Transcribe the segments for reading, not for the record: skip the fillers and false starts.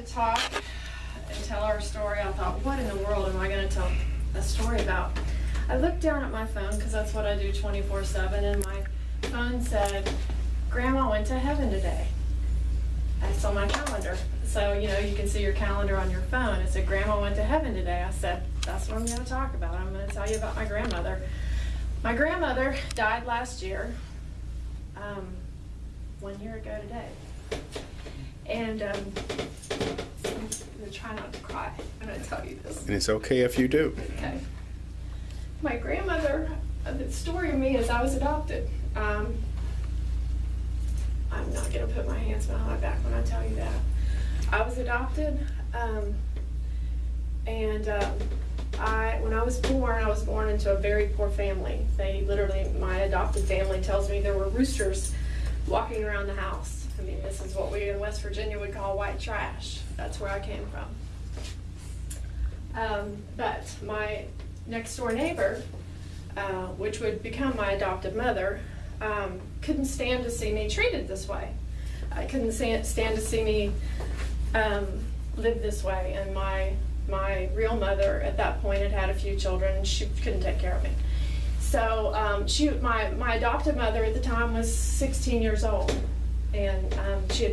to talk and tell our story, I thought, what in the world am I going to tell a story about? I looked down at my phone, because that's what I do 24/7, and my phone said, Grandma went to heaven today. That's on my calendar. So, you know, you can see your calendar on your phone. It said, Grandma went to heaven today. I said, that's what I'm going to talk about. I'm going to tell you about my grandmother. My grandmother died last year, 1 year ago today. And I'm going to try not to cry. I'm going to tell you this. And it's okay if you do. Okay. My grandmother, the story of me is I was adopted. I'm not going to put my hands behind my back when I tell you that. I was adopted, when I was born into a very poor family. They literally, my adopted family tells me there were roosters walking around the house. I mean, this is what we in West Virginia would call white trash. That's where I came from. But my next door neighbor, which would become my adopted mother, couldn't stand to see me treated this way. I couldn't stand to see me live this way. And my real mother at that point had had a few children, and she couldn't take care of me. So my adopted mother at the time was 16 years old, and she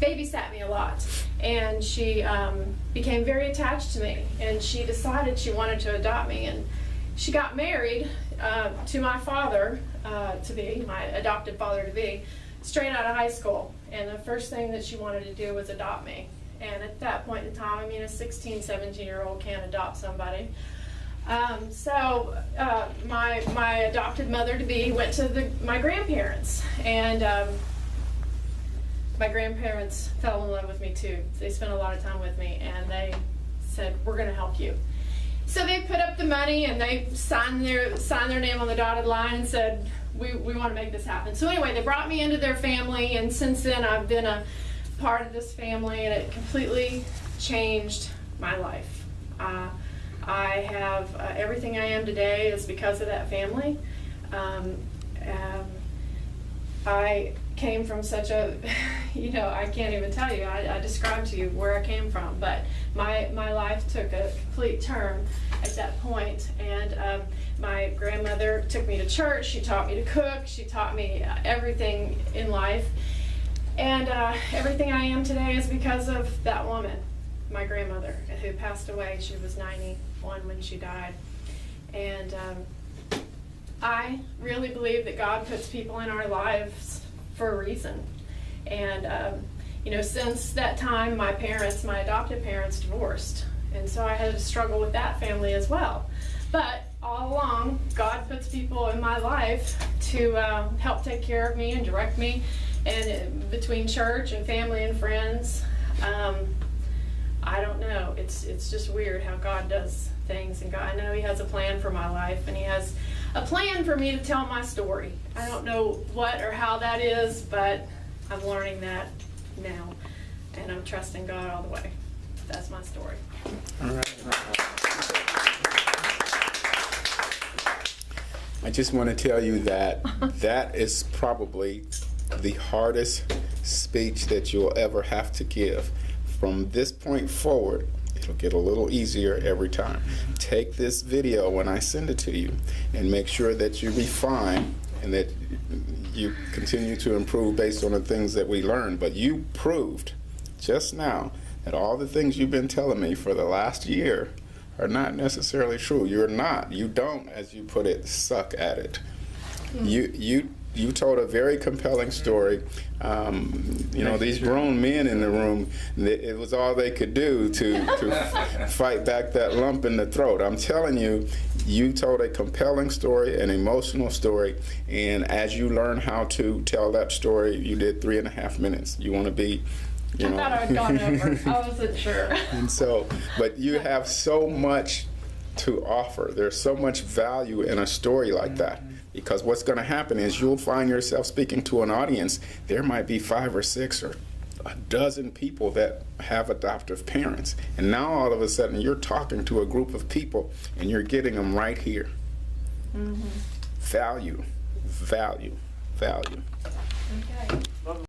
babysat me a lot, and she became very attached to me, and she decided she wanted to adopt me, and she got married to my father to be, my adopted father to be, straight out of high school, and the first thing that she wanted to do was adopt me. And at that point in time, I mean, a 16, 17-year-old can't adopt somebody. So my adopted mother-to-be went to my grandparents, and my grandparents fell in love with me too. They spent a lot of time with me, and they said, we're going to help you. So they put up the money, and they signed their name on the dotted line and said, we want to make this happen. So anyway, they brought me into their family, and since then I've been a part of this family, and it completely changed my life. I have everything I am today is because of that family. I came from such a, I can't even tell you. I described to you where I came from, but my life took a complete turn at that point. And my grandmother took me to church. She taught me to cook. She taught me everything in life. And everything I am today is because of that woman, my grandmother, who passed away. She was 91 when she died. And I really believe that God puts people in our lives for a reason. And, since that time, my adopted parents divorced. And so I had to struggle with that family as well. But all along, God puts people in my life to help take care of me and direct me. And between church and family and friends, I don't know. It's just weird how God does things. And God, I know He has a plan for my life, and He has a plan for me to tell my story. I don't know what or how that is, but I'm learning that now, and I'm trusting God all the way. That's my story. All right. I just want to tell you that that is probably the hardest speech that you'll ever have to give. From this point forward, it'll get a little easier every time. Take this video when I send it to you and make sure that you refine and that you continue to improve based on the things that we learned. But you proved just now that all the things you've been telling me for the last year are not necessarily true. You don't, as you put it, suck at it. You told a very compelling story. These grown men in the room, it was all they could do to fight back that lump in the throat. I'm telling you, you told a compelling story, an emotional story, and as you learn how to tell that story, you did 3.5 minutes. You want to be, I thought I had gone over. I wasn't sure. And so, but you have so much to offer. There's so much value in a story like that. Because what's going to happen is you'll find yourself speaking to an audience. There might be 5 or 6 or a dozen people that have adoptive parents. And now all of a sudden you're talking to a group of people and you're getting them right here. Mm-hmm. Value, value, value. Okay.